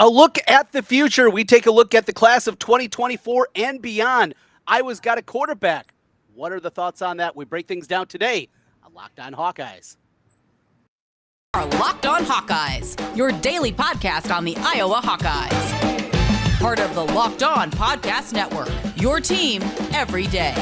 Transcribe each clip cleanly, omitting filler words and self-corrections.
A look at the future. We take a look at the class of 2024 and beyond. Iowa's got a quarterback. What are the thoughts on that? We break things down today on Locked On Hawkeyes. Our Locked On Hawkeyes, your daily podcast on the Iowa Hawkeyes. Part of the Locked On Podcast Network, your team every day.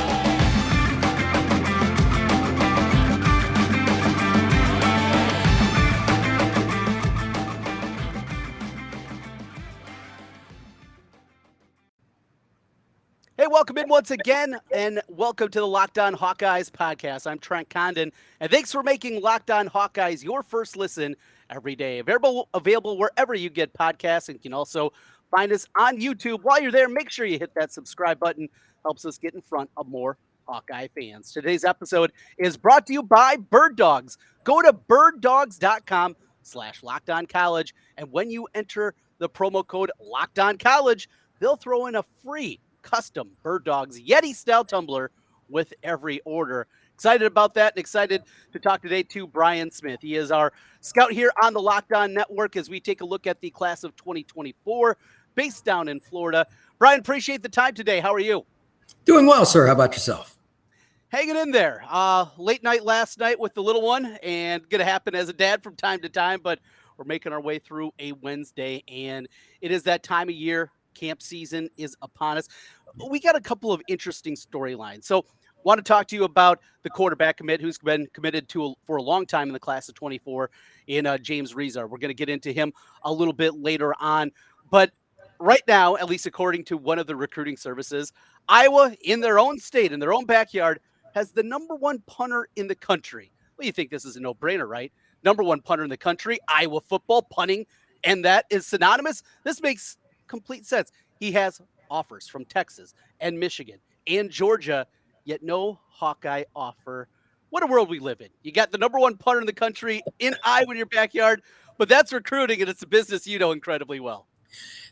Hey, welcome in once again, and welcome to the Locked On Hawkeyes podcast. I'm Trent Condon, and thanks for making Locked On Hawkeyes your first listen every day. Available wherever you get podcasts, and you can also find us on YouTube. While you're there, make sure you hit that subscribe button. Helps us get in front of more Hawkeye fans. Today's episode is brought to you by Birddogs. Go to birddogs.com/LockedOnCollege, and when you enter the promo code LockedOnCollege, they'll throw in a free custom Birddogs Yeti style tumbler with every order. Excited about that and excited to talk today to Brian Smith. He is our scout here on the Locked On Network as we take a look at the class of 2024 based down in Florida. Brian, appreciate the time today. How are you? Doing well, sir. How about yourself? Hanging in there. Late night last night with the little one, and going to happen as a dad from time to time, but we're making our way through a Wednesday, and it is that time of year. Camp season is upon us. We got a couple of interesting storylines. So want to talk to you about the quarterback commit who's been committed to for a long time in the class of 24 in James Resar. We're going to get into him a little bit later on. But right now, at least according to one of the recruiting services, Iowa in their own state, in their own backyard, has the number one punter in the country. Well, you think this is a no-brainer, right? Number one punter in the country, Iowa football, punting, and that is synonymous. This makes complete sense. He has offers from Texas and Michigan and Georgia, yet no Hawkeye offer. What a world we live in. You got the number one punter in the country in Iowa in your backyard, but that's recruiting, and it's a business you know incredibly well.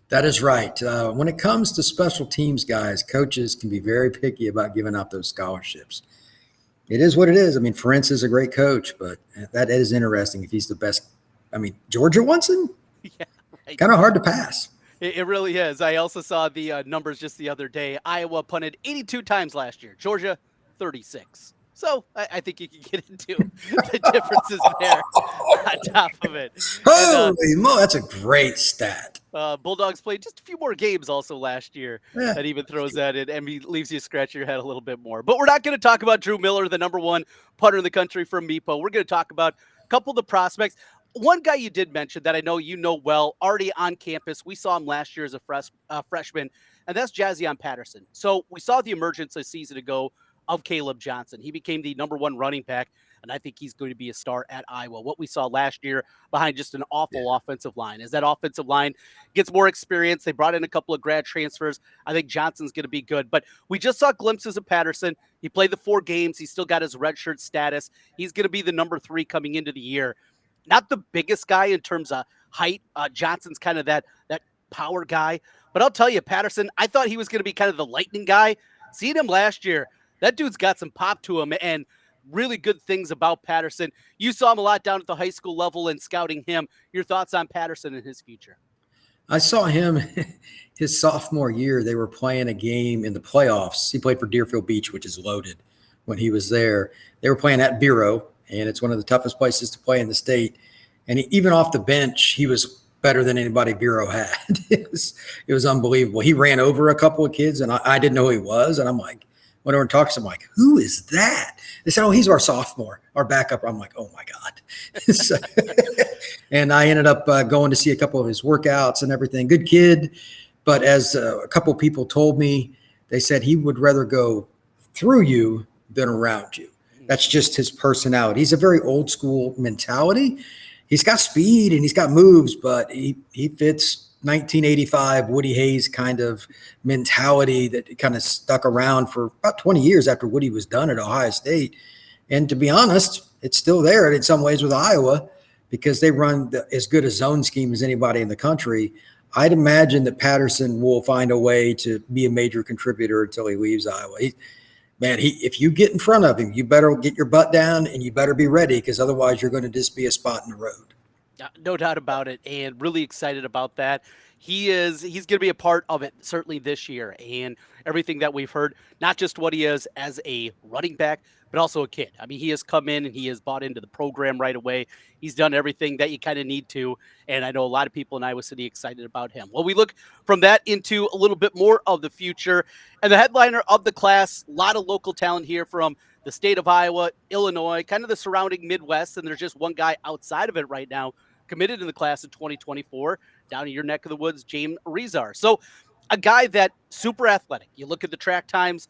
That is right. When it comes to special teams guys, coaches can be very picky about giving out those scholarships. It is what it is. I mean, Ferentz is a great coach, but that is interesting if he's the best. I mean, Georgia wants him? Yeah, right. Kind of hard to pass. It really is. I also saw the numbers just the other day. Iowa punted 82 times last year. Georgia, 36. So I think you can get into the differences there on top of it. Holy mo, that's a great stat. Bulldogs played just a few more games also last year. Yeah. That even throws that in and leaves you scratch your head a little bit more. But we're not going to talk about Drew Miller, the number one punter in the country from Meepo. We're going to talk about a couple of the prospects. One guy you did mention that I know you know well, already on campus. We saw him last year as a freshman, and that's Jaz Patterson. So we saw the emergence a season ago of Caleb Johnson. He became the number one running back, and I think he's going to be a star at Iowa. What we saw last year behind just an awful offensive line. As that offensive line gets more experience, they brought in a couple of grad transfers. I think Johnson's going to be good. But we just saw glimpses of Patterson. He played the 4 games. He's still got his redshirt status. He's going to be the number 3 coming into the year. Not the biggest guy in terms of height. Johnson's kind of that power guy. But I'll tell you, Patterson, I thought he was going to be kind of the lightning guy. Seeing him last year, that dude's got some pop to him and really good things about Patterson. You saw him a lot down at the high school level and scouting him. Your thoughts on Patterson and his future? I saw him his sophomore year. They were playing a game in the playoffs. He played for Deerfield Beach, which is loaded when he was there. They were playing at Bureau, and it's one of the toughest places to play in the state. And even off the bench, he was better than anybody Bureau had. It was unbelievable. He ran over a couple of kids, and I didn't know who he was. And I'm like, when everyone talks, I'm like, who is that? They said, oh, he's our sophomore, our backup. I'm like, oh, my God. So, and I ended up going to see a couple of his workouts and everything. Good kid. But as a couple of people told me, they said he would rather go through you than around you. That's just his personality. He's a very old school mentality. He's got speed and he's got moves, but he fits 1985 Woody Hayes kind of mentality that kind of stuck around for about 20 years after Woody was done at Ohio State. And to be honest, it's still there in some ways with Iowa because they run as good a zone scheme as anybody in the country. I'd imagine that Patterson will find a way to be a major contributor until he leaves Iowa. If you get in front of him, you better get your butt down and you better be ready because otherwise you're going to just be a spot in the road. No doubt about it, and really excited about that. He's going to be a part of it certainly this year, and everything that we've heard, not just what he is as a running back, but also a kid. I mean, he has come in and he has bought into the program right away. He's done everything that you kind of need to, and I know a lot of people in Iowa City excited about him. Well, we look from that into a little bit more of the future, and the headliner of the class, a lot of local talent here from the state of Iowa, Illinois, kind of the surrounding Midwest, and there's just one guy outside of it right now committed in the class of 2024 down in your neck of the woods, James Resar. So a guy that super athletic. You look at the track times,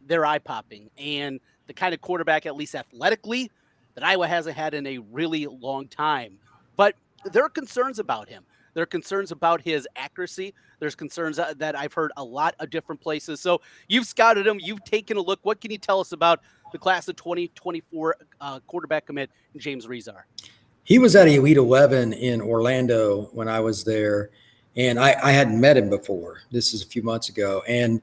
they're eye-popping. And the kind of quarterback, at least athletically, that Iowa hasn't had in a really long time. But there are concerns about him. There are concerns about his accuracy. There's concerns that I've heard a lot of different places. So you've scouted him. You've taken a look. What can you tell us about the class of 2024 quarterback commit, James Resar? He was at Elite 11 in Orlando when I was there, and I hadn't met him before. This is a few months ago, and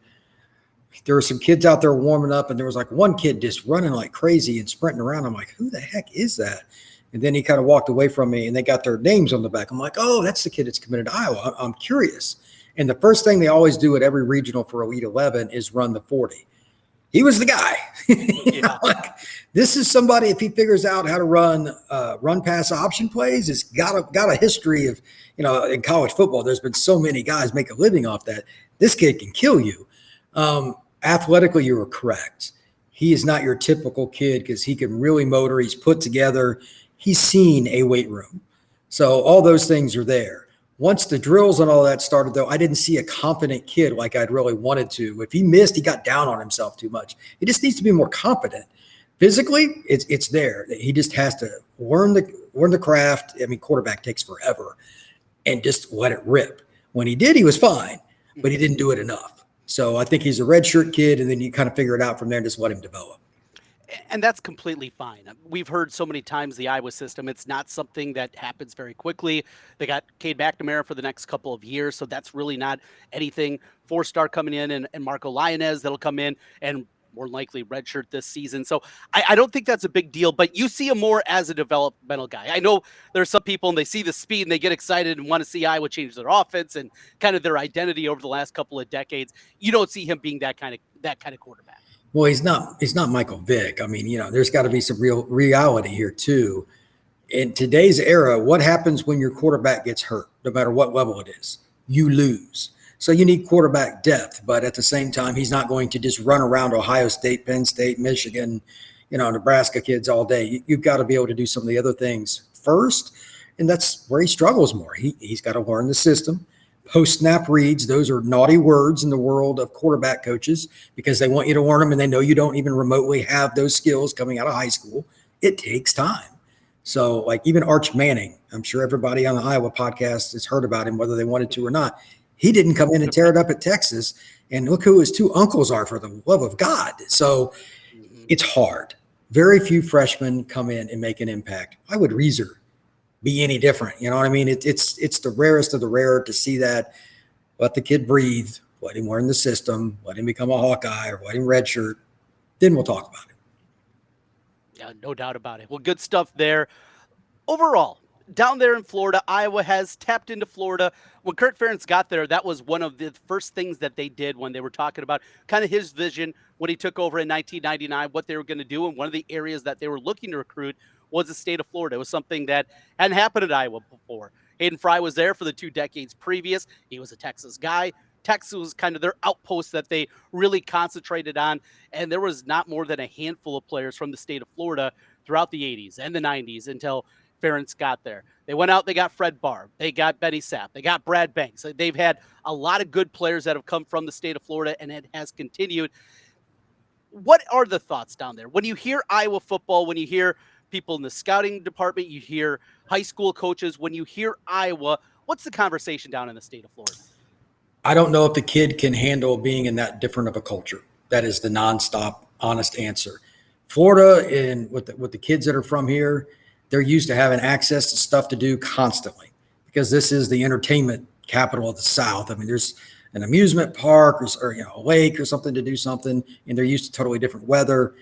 there were some kids out there warming up, and there was like one kid just running like crazy and sprinting around. I'm like, who the heck is that? And then he kind of walked away from me, and they got their names on the back. I'm like, oh, that's the kid that's committed to Iowa. I'm curious. And the first thing they always do at every regional for Elite 11 is run the 40. He was the guy. Like, this is somebody, if he figures out how to run pass option plays, it's got a history of, in college football, there's been so many guys make a living off that. This kid can kill you. Athletically, you were correct. He is not your typical kid because he can really motor. He's put together. He's seen a weight room. So all those things are there. Once the drills and all that started, though, I didn't see a confident kid like I'd really wanted to. If he missed, he got down on himself too much. He just needs to be more confident. Physically, it's there. He just has to learn the craft. I mean, quarterback takes forever, and just let it rip. When he did, he was fine, but he didn't do it enough. So I think he's a redshirt kid, and then you kind of figure it out from there and just let him develop. And that's completely fine. We've heard so many times the Iowa system, it's not something that happens very quickly. They got Cade McNamara for the next couple of years, so that's really not anything. 4-star coming in and Marco Lionez that'll come in and more likely redshirt this season. So I don't think that's a big deal, but you see him more as a developmental guy. I know there's some people and they see the speed and they get excited and want to see Iowa change their offense and kind of their identity over the last couple of decades. You don't see him being that kind of quarterback. Well, he's not Michael Vick. I mean, there's got to be some real reality here too. In today's era, what happens when your quarterback gets hurt, no matter what level it is? You lose. So you need quarterback depth, but at the same time, he's not going to just run around Ohio State, Penn State, Michigan, Nebraska kids all day. You've got to be able to do some of the other things first, and that's where he struggles more. He's got to learn the system. Post-snap reads, those are naughty words in the world of quarterback coaches because they want you to learn them and they know you don't even remotely have those skills coming out of high school. It takes time. So like even Arch Manning, I'm sure everybody on the Iowa podcast has heard about him, whether they wanted to or not. He didn't come in and tear it up at Texas. And look who his two uncles are, for the love of God. So it's hard. Very few freshmen come in and make an impact. Why would Resar be any different? You know what I mean? It's the rarest of the rare to see that. Let the kid breathe, let him learn the system, let him become a Hawkeye or let him redshirt. Then we'll talk about it. Yeah, no doubt about it. Well, good stuff there. Overall, down there in Florida, Iowa has tapped into Florida. When Kirk Ferentz got there, that was one of the first things that they did when they were talking about kind of his vision when he took over in 1999, what they were going to do. And one of the areas that they were looking to recruit was the state of Florida. It was something that hadn't happened at Iowa before. Hayden Fry was there for the 2 decades previous. He was a Texas guy. Texas was kind of their outpost that they really concentrated on. And there was not more than a handful of players from the state of Florida throughout the 80s and the 90s until Ferentz got there. They went out, they got Fred Barr, they got Benny Sapp, they got Brad Banks. They've had a lot of good players that have come from the state of Florida, and it has continued. What are the thoughts down there? When you hear Iowa football, when you hear people in the scouting department, you hear high school coaches, when you hear Iowa, what's the conversation down in the state of Florida? I don't know if the kid can handle being in that different of a culture. That is the nonstop, honest answer. Florida, and with the kids that are from here, they're used to having access to stuff to do constantly because this is the entertainment capital of the South. I mean, there's an amusement park or a lake or something to do something, and they're used to totally different weather.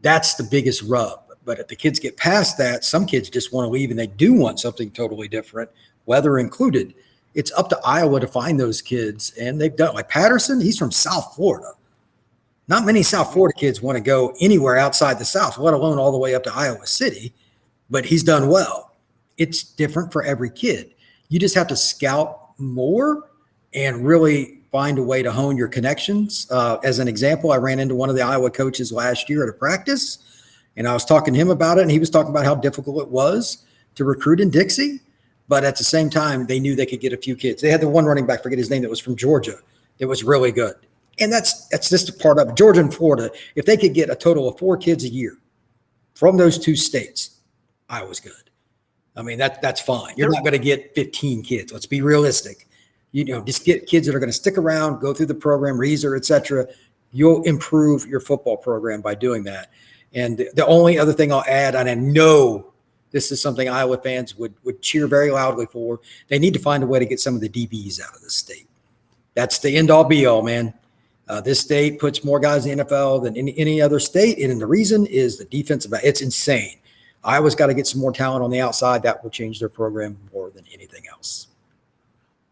That's the biggest rub. But if the kids get past that, some kids just want to leave and they do want something totally different, weather included. It's up to Iowa to find those kids, and they've done. Like Patterson, he's from South Florida. Not many South Florida kids want to go anywhere outside the South, let alone all the way up to Iowa City, but he's done well. It's different for every kid. You just have to scout more and really find a way to hone your connections. As an example, I ran into one of the Iowa coaches last year at a practice, and I was talking to him about it, and he was talking about how difficult it was to recruit in Dixie. But at the same time, they knew they could get a few kids. They had the one running back, forget his name, that was from Georgia. It was really good. And that's just a part of it. Georgia and Florida, if they could get a total of 4 kids a year from those 2 states, Iowa's good. I mean, that's fine. You're not going to get 15 kids. Let's be realistic. Just get kids that are going to stick around, go through the program, Resar, et cetera. You'll improve your football program by doing that. And the only other thing I'll add, and I know this is something Iowa fans would cheer very loudly for, they need to find a way to get some of the DBs out of the state. That's the end-all be-all, man. This state puts more guys in the NFL than any other state, and the reason is the defensive. It's insane. Iowa's got to get some more talent on the outside. That will change their program more than anything else.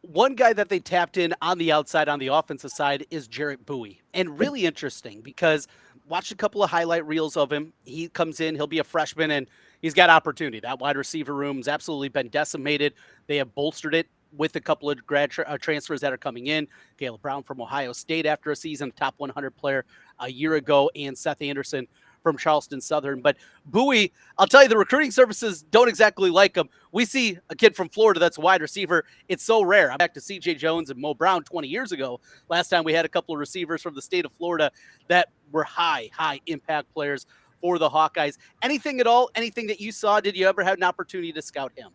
One guy that they tapped in on the outside, on the offensive side, is Jarriett Buie. And really interesting because watched a couple of highlight reels of him. He comes in, he'll be a freshman, and he's got opportunity. That wide receiver room's absolutely been decimated. They have bolstered it with a couple of grad transfers that are coming in. Caleb Brown from Ohio State after a season, top 100 player a year ago, and Seth Anderson from Charleston Southern. But Buie, I'll tell you, the recruiting services don't exactly like him. We see a kid from Florida that's a wide receiver. It's so rare. I'm back to C.J. Jones and Mo Brown 20 years ago. Last time we had a couple of receivers from the state of Florida that were high impact players for the Hawkeyes. Anything at all? Anything that you saw? Did you ever have an opportunity to scout him?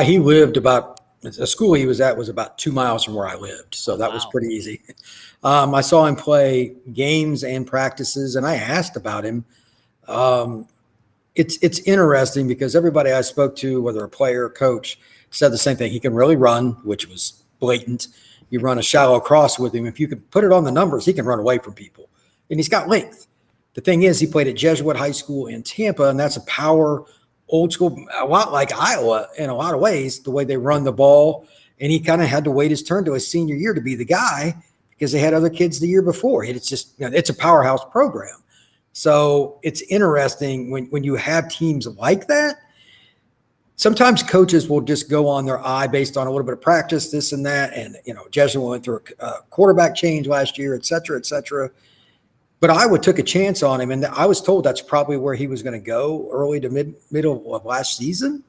He lived the school he was at was about 2 miles from where I lived. So that was pretty easy. I saw him play games and practices, and I asked about him. It's interesting because everybody I spoke to, whether a player or coach, said the same thing. He can really run, which was blatant. You run a shallow cross with him. If you could put it on the numbers, he can run away from people. And he's got length. The thing is, he played at Jesuit High School in Tampa, and that's a power old school, a lot like Iowa in a lot of ways, the way they run the ball. And he kind of had to wait his turn to his senior year to be the guy because they had other kids the year before. It's just, it's a powerhouse program. So it's interesting when you have teams like that. Sometimes coaches will just go on their eye based on a little bit of practice, this and that. And, Jesuit went through a quarterback change last year, et cetera, et cetera. But Iowa took a chance on him, and I was told that's probably where he was going to go early to middle of last season.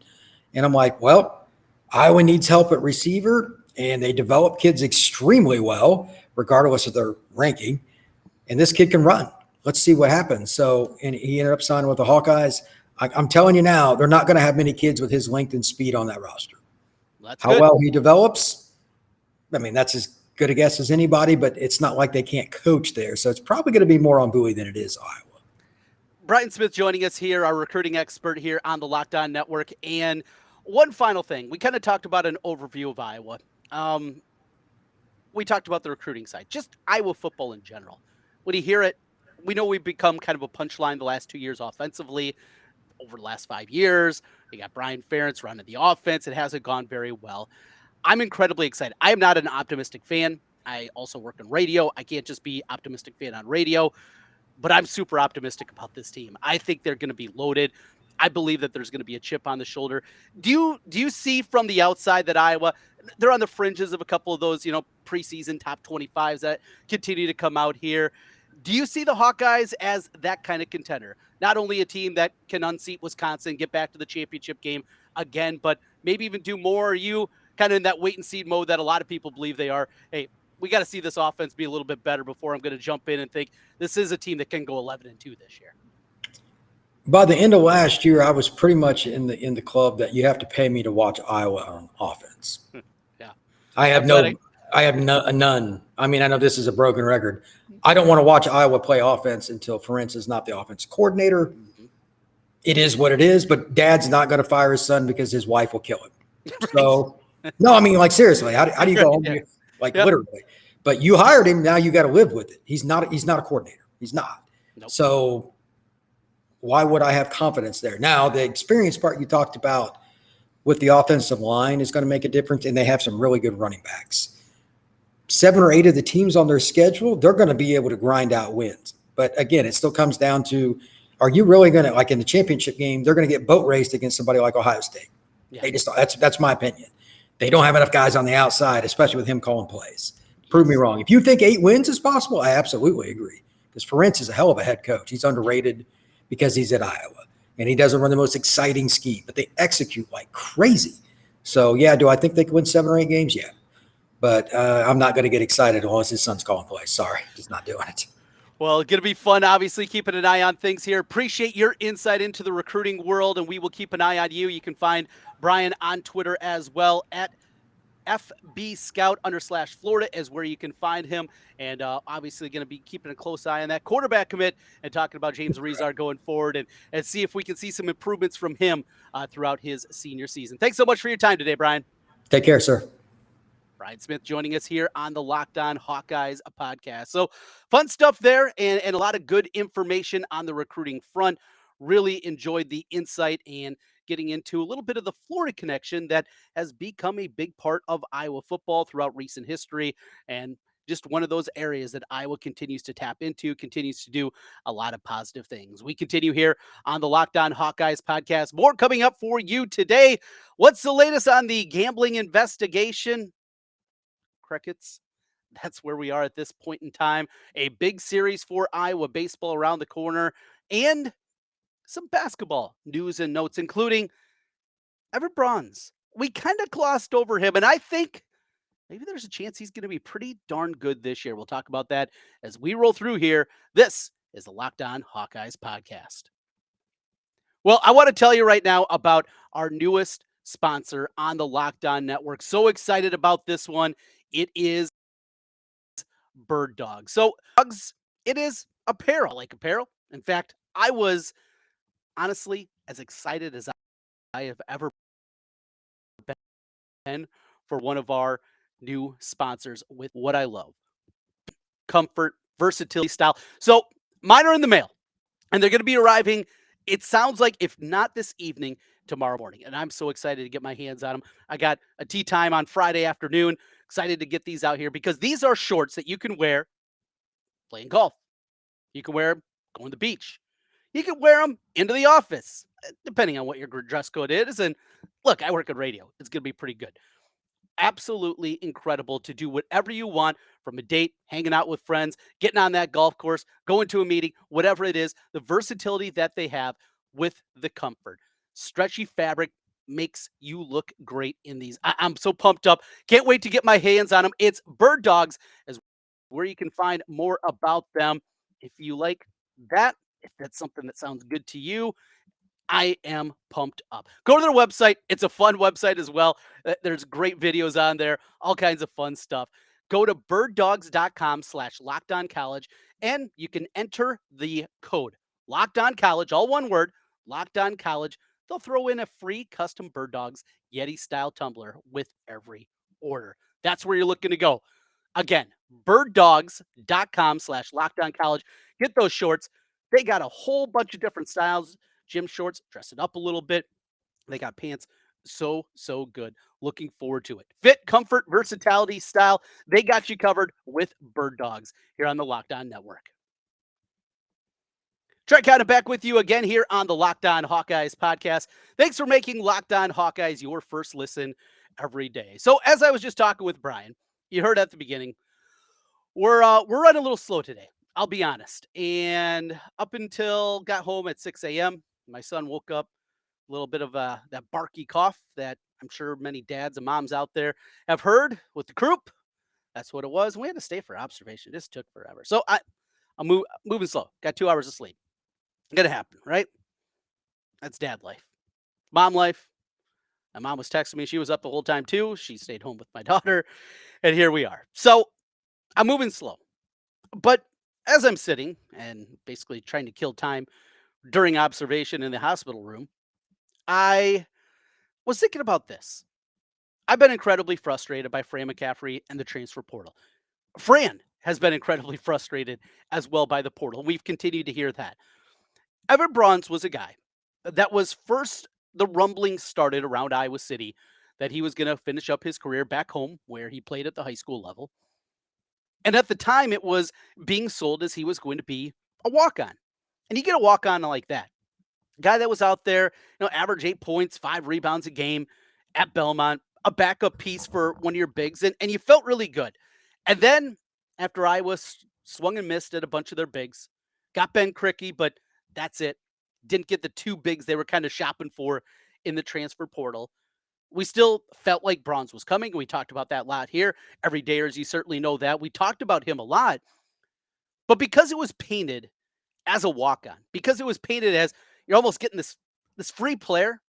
And I'm like, well, Iowa needs help at receiver, and they develop kids extremely well, regardless of their ranking. And this kid can run. Let's see what happens. So, and he ended up signing with the Hawkeyes. I'm telling you now, they're not going to have many kids with his length and speed on that roster. How well he develops, I mean, that's as good a guess as anybody, but it's not like they can't coach there. So it's probably going to be more on Buie than it is Iowa. Brian Smith joining us here, our recruiting expert here on the Locked On Network. And one final thing, we kind of talked about an overview of Iowa. We talked about the recruiting side, just Iowa football in general. When you hear it, we know we've become kind of a punchline the last 2 years offensively. Over the last 5 years, you got Brian Ferentz running the offense. It hasn't gone very well. I'm incredibly excited. I am not an optimistic fan. I also work in radio. I can't just be optimistic fan on radio, but I'm super optimistic about this team. I think they're going to be loaded. I believe that there's going to be a chip on the shoulder. Do you see from the outside that Iowa, they're on the fringes of a couple of those, preseason top 25s that continue to come out here? Do you see the Hawkeyes as that kind of contender? Not only a team that can unseat Wisconsin, get back to the championship game again, but maybe even do more? Are you kind of in that wait and see mode that a lot of people believe they are? Hey, we got to see this offense be a little bit better before I'm going to jump in and think this is a team that can go 11-2 this year. By the end of last year, I was pretty much in the club that you have to pay me to watch Iowa on offense. Yeah, I have none. I mean, I know this is a broken record. I don't want to watch Iowa play offense until Ferentz is not the offensive coordinator. Mm-hmm. It is what it is, but Dad's not going to fire his son because his wife will kill him. So, no, I mean, like, seriously, how do you go home? Literally. But you hired him. Now you got to live with it. He's not a coordinator. He's not. Nope. So why would I have confidence there? Now, the experience part you talked about with the offensive line is going to make a difference, and they have some really good running backs. 7 or 8 of the teams on their schedule, they're going to be able to grind out wins. But again, it still comes down to, are you really going to, like in the championship game, they're going to get boat raced against somebody like Ohio State. Yeah. They just, that's my opinion. They don't have enough guys on the outside, especially with him calling plays. Prove me wrong. If you think 8 wins is possible, I absolutely agree. Because Ferentz is a hell of a head coach. He's underrated because he's at Iowa. And he doesn't run the most exciting scheme, but they execute like crazy. So, yeah, do I think they could win 7 or 8 games? Yeah. But I'm not going to get excited unless his son's calling plays. Sorry, just not doing it. Well, going to be fun, obviously, keeping an eye on things here. Appreciate your insight into the recruiting world, and we will keep an eye on you. You can find Brian on Twitter as well at FBScout_Florida is where you can find him. And obviously going to be keeping a close eye on that quarterback commit and talking about James Resar going forward and see if we can see some improvements from him throughout his senior season. Thanks so much for your time today, Brian. Take care, sir. Brian Smith joining us here on the Locked On Hawkeyes podcast. So fun stuff there and a lot of good information on the recruiting front. Really enjoyed the insight and getting into a little bit of the Florida connection that has become a big part of Iowa football throughout recent history, and just one of those areas that Iowa continues to tap into, continues to do a lot of positive things. We continue here on the Locked On Hawkeyes podcast. More coming up for you today. What's the latest on the gambling investigation? Crickets. That's where we are at this point in time. A big series for Iowa baseball around the corner, and some basketball news and notes, including Everett Bronze. We kind of glossed over him, and I think maybe there's a chance he's going to be pretty darn good this year. We'll talk about that as we roll through here. This is the Locked On Hawkeyes podcast. Well, I want to tell you right now about our newest sponsor on the Locked On Network. So excited about this one. It is Birddogs. So, dogs, it is apparel, like apparel. In fact, I was honestly as excited as I have ever been for one of our new sponsors with what I love: comfort, versatility, style. So mine are in the mail, and they're going to be arriving, it sounds like, if not this evening, tomorrow morning. And I'm so excited to get my hands on them. I got a tea time on Friday afternoon. Excited to get these out here because these are shorts that you can wear playing golf. You can wear them going to the beach. You can wear them into the office, depending on what your dress code is. And look, I work at radio. It's going to be pretty good. Absolutely incredible to do whatever you want, from a date, hanging out with friends, getting on that golf course, going to a meeting, whatever it is. The versatility that they have with the comfort. Stretchy fabric makes you look great in these. I'm so pumped up. Can't wait to get my hands on them. It's Birddogs, as where you can find more about them. If you like that, if that's something that sounds good to you, I am pumped up. Go to their website. It's a fun website as well. There's great videos on there, all kinds of fun stuff. Go to birddogs.com/lockedoncollege, and you can enter the code LOCKEDONCollege, all one word, LOCKEDONCollege. They'll throw in a free custom Birddogs Yeti-style tumbler with every order. That's where you're looking to go. Again, birddogs.com/lockedoncollege. Get those shorts. They got a whole bunch of different styles. Gym shorts, dress it up a little bit. They got pants. So good. Looking forward to it. Fit, comfort, versatility, style. They got you covered with Birddogs here on the Locked On Network. Trent Condon back with you again here on the Locked On Hawkeyes podcast. Thanks for making Locked On Hawkeyes your first listen every day. So as I was just talking with Brian, you heard at the beginning, we're running a little slow today. I'll be honest. And up until got home at 6 a.m., my son woke up, a little bit of that barky cough that I'm sure many dads and moms out there have heard with the croup. That's what it was. We had to stay for observation. It just took forever. So I'm moving slow. Got 2 hours of sleep. Gonna happen, right? That's dad life. Mom life. My mom was texting me. She was up the whole time too. She stayed home with my daughter. And here we are. So I'm moving slow. But as I'm sitting and basically trying to kill time during observation in the hospital room, I was thinking about this. I've been incredibly frustrated by Fran McCaffrey and the transfer portal. Fran has been incredibly frustrated as well by the portal. We've continued to hear that. Evan Bronze was a guy that was first, the rumbling started around Iowa City that he was going to finish up his career back home where he played at the high school level. And at the time, it was being sold as he was going to be a walk-on. And you get a walk-on like that. A guy that was out there, average 8 points, 5 rebounds a game at Belmont, a backup piece for one of your bigs, and you felt really good. And then after Iowa swung and missed at a bunch of their bigs, got Ben Krikke, but that's it. Didn't get the 2 bigs they were kind of shopping for in the transfer portal. We still felt like Bronze was coming. We talked about that a lot here. Every dayers, you certainly know that. We talked about him a lot. But because it was painted as a walk-on, because it was painted as you're almost getting this free player,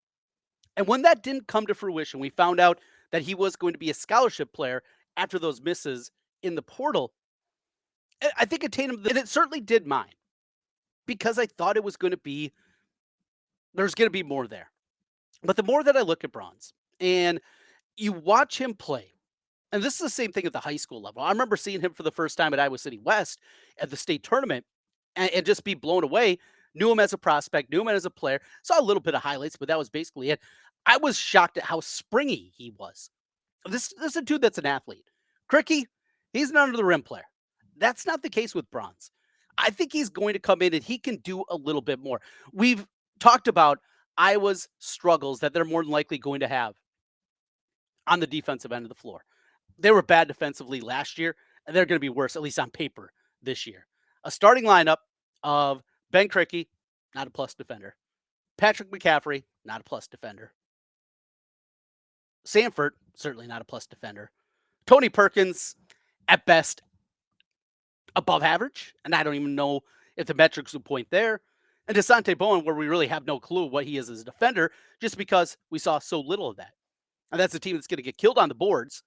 and when that didn't come to fruition, we found out that he was going to be a scholarship player after those misses in the portal. I think it tainted him, and it certainly did mine, because I thought it was going to be, there's going to be more there. But the more that I look at Bronze and you watch him play, and this is the same thing at the high school level. I remember seeing him for the first time at Iowa City West at the state tournament and just be blown away. Knew him as a prospect, knew him as a player, saw a little bit of highlights, but that was basically it. I was shocked at how springy he was. This is a dude that's an athlete. Krikke, he's an under the rim player. That's not the case with Bronze. I think he's going to come in and he can do a little bit more. We've talked about Iowa's struggles that they're more than likely going to have on the defensive end of the floor. They were bad defensively last year, and they're going to be worse, at least on paper, this year. A starting lineup of Ben Krikke, not a plus defender. Patrick McCaffrey, not a plus defender. Sanford, certainly not a plus defender. Tony Perkins, at best, above average, and I don't even know if the metrics would point there. And Desante Bowen, where we really have no clue what he is as a defender, just because we saw so little of that. And that's a team that's going to get killed on the boards.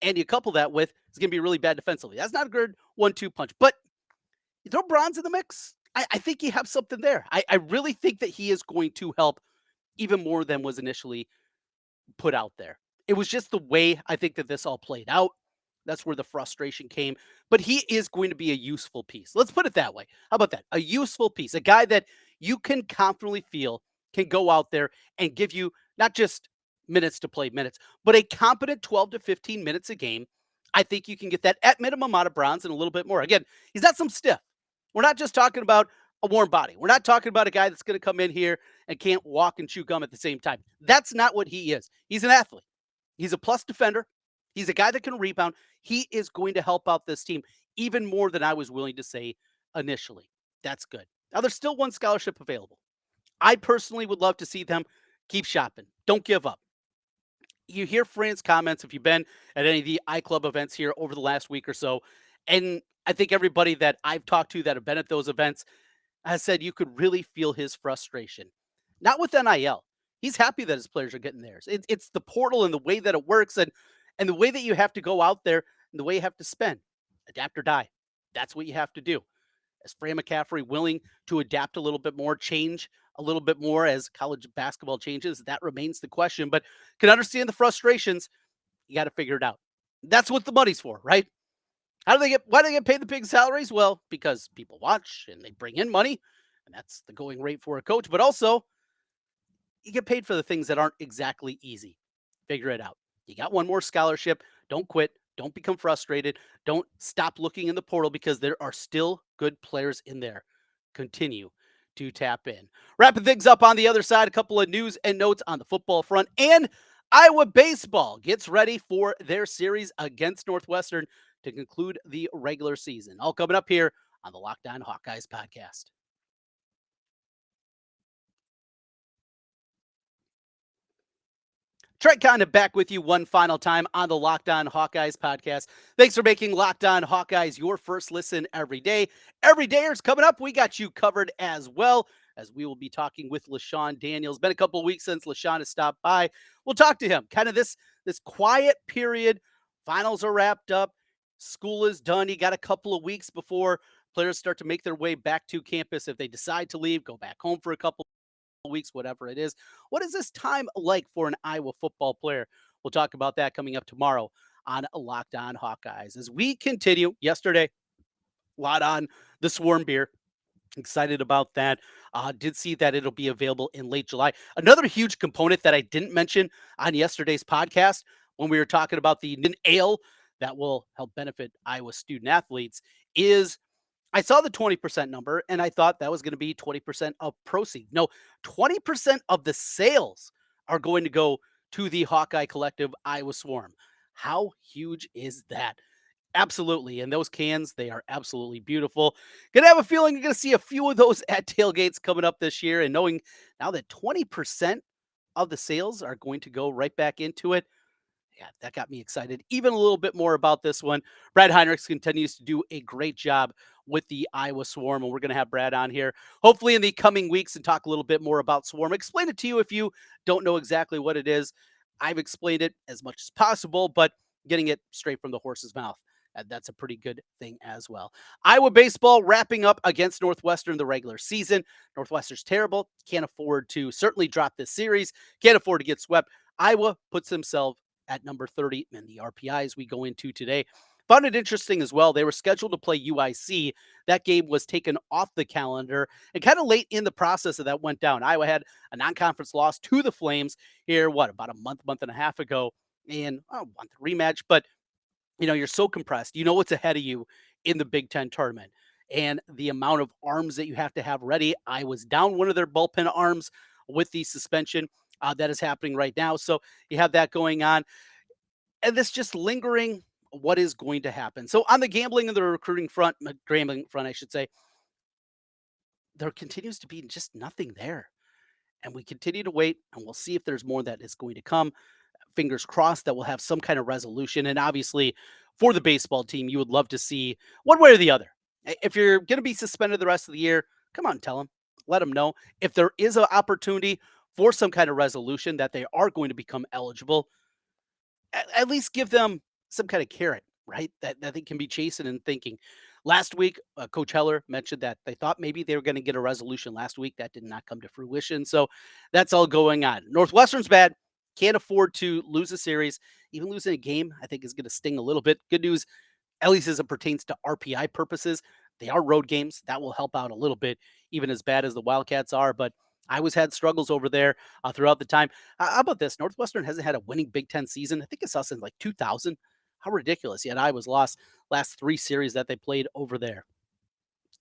And you couple that with, it's going to be really bad defensively. That's not a good 1-2 punch. But you throw Bronze in the mix, I think you have something there. I really think that he is going to help even more than was initially put out there. It was just the way I think that this all played out. That's where the frustration came. But he is going to be a useful piece. Let's put it that way. How about that? A useful piece. A guy that you can confidently feel can go out there and give you not just minutes to play minutes, but a competent 12 to 15 minutes a game. I think you can get that at minimum out of Bronze and a little bit more. Again, he's not some stiff. We're not just talking about a warm body. We're not talking about a guy that's going to come in here and can't walk and chew gum at the same time. That's not what he is. He's an athlete. He's a plus defender. He's a guy that can rebound. He is going to help out this team even more than I was willing to say initially. That's good. Now, there's still one scholarship available. I personally would love to see them keep shopping. Don't give up. You hear Fran's comments if you've been at any of the iClub events here over the last week or so. And I think everybody that I've talked to that have been at those events has said you could really feel his frustration. Not with NIL. He's happy that his players are getting theirs. It's the portal and the way that it works and the way that you have to go out there and the way you have to spend. Adapt or die. That's what you have to do. Is Fran McCaffrey willing to adapt a little bit more, change a little bit more as college basketball changes? That remains the question, but can understand the frustrations. You got to figure it out. That's what the money's for, right? Why do they get paid the big salaries? Well, because people watch and they bring in money, and that's the going rate for a coach, but also you get paid for the things that aren't exactly easy. Figure it out. You got one more scholarship. Don't quit. Don't become frustrated. Don't stop looking in the portal because there are still good players in there. Continue to tap in. Wrapping things up on the other side, a couple of news and notes on the football front. And Iowa baseball gets ready for their series against Northwestern to conclude the regular season. All coming up here on the Locked On Hawkeyes podcast. Trent Condon back with you one final time on the Locked On Hawkeyes podcast. Thanks for making Locked On Hawkeyes your first listen every day. Every dayers coming up, we got you covered as well, as we will be talking with LaShawn Daniels. Been a couple of weeks since LaShawn has stopped by. We'll talk to him. Kind of this quiet period. Finals are wrapped up. School is done. You got a couple of weeks before players start to make their way back to campus. If they decide to leave, go back home for a couple weeks, whatever it is. What is this time like for an Iowa football player? We'll talk about that coming up tomorrow on Locked On Hawkeyes. As we continue, yesterday, a lot on the Swarm beer. Excited about that. Did see that it'll be available in late July. Another huge component that I didn't mention on yesterday's podcast when we were talking about the ale that will help benefit Iowa student athletes is I saw the 20% number and I thought that was going to be 20% of proceeds. No, 20% of the sales are going to go to the Hawkeye Collective Iowa Swarm. How huge is that? Absolutely. And those cans, they are absolutely beautiful. Gonna have a feeling you're gonna see a few of those at tailgates coming up this year. And knowing now that 20% of the sales are going to go right back into it, yeah, that got me excited even a little bit more about this one. Brad Heinrichs continues to do a great job with the Iowa Swarm, and we're going to have Brad on here hopefully in the coming weeks and talk a little bit more about Swarm. Explain it to you if you don't know exactly what it is. I've explained it as much as possible, but getting it straight from the horse's mouth. That's a pretty good thing as well. Iowa baseball wrapping up against Northwestern the regular season. Northwestern's terrible. Can't afford to certainly drop this series. Can't afford to get swept. Iowa puts themselves at number 30 in the RPIs we go into today. Found it interesting as well. They were scheduled to play UIC. That game was taken off the calendar and kind of late in the process of that went down. Iowa had a non-conference loss to the Flames here, about a month and a half ago, and want the rematch. But you're so compressed. You know what's ahead of you in the Big Ten tournament and the amount of arms that you have to have ready. I was down one of their bullpen arms with the suspension that is happening right now. So you have that going on. And this just lingering what is going to happen. So on the gambling and the recruiting front, I should say, there continues to be just nothing there. And we continue to wait and we'll see if there's more that is going to come. Fingers crossed that we'll have some kind of resolution. And obviously, for the baseball team, you would love to see one way or the other. If you're going to be suspended the rest of the year, come on, tell them, let them know. If there is an opportunity for some kind of resolution that they are going to become eligible, at least give them some kind of carrot, right? That they can be chasing and thinking. Last week, Coach Heller mentioned that they thought maybe they were going to get a resolution last week. That did not come to fruition. So that's all going on. Northwestern's bad. Can't afford to lose a series. Even losing a game, I think, is going to sting a little bit. Good news, at least as it pertains to RPI purposes, they are road games. That will help out a little bit, even as bad as the Wildcats are. But I always had struggles over there throughout the time. How about this? Northwestern hasn't had a winning Big Ten season. I think it's us in like 2000. How ridiculous. Yet I was lost last 3 series that they played over there.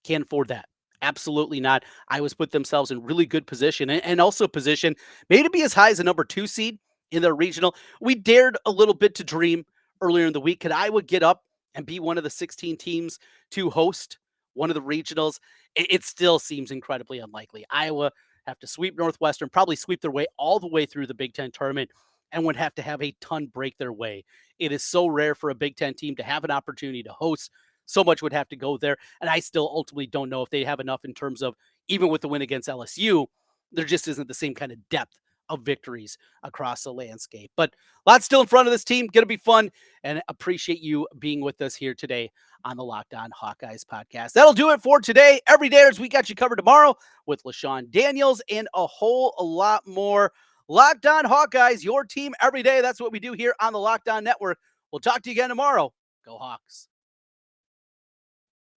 Can't afford that. Absolutely not. Iowa's put themselves in really good position and also position maybe to be as high as a number 2 seed in their regional. We dared a little bit to dream earlier in the week. Could Iowa get up and be one of the 16 teams to host one of the regionals? It still seems incredibly unlikely. Iowa have to sweep Northwestern, probably sweep their way all the way through the Big Ten tournament, and would have to have a ton break their way. It is so rare for a Big Ten team to have an opportunity to host. So much would have to go there. And I still ultimately don't know if they have enough in terms of, even with the win against LSU, there just isn't the same kind of depth of victories across the landscape. But lots still in front of this team. Going to be fun, and appreciate you being with us here today on the Locked On Hawkeyes podcast. That'll do it for today. Every day as we got you covered tomorrow with LaShawn Daniels and a whole lot more. Locked On Hawkeyes, your team every day. That's what we do here on the Locked On Network. We'll talk to you again tomorrow. Go Hawks.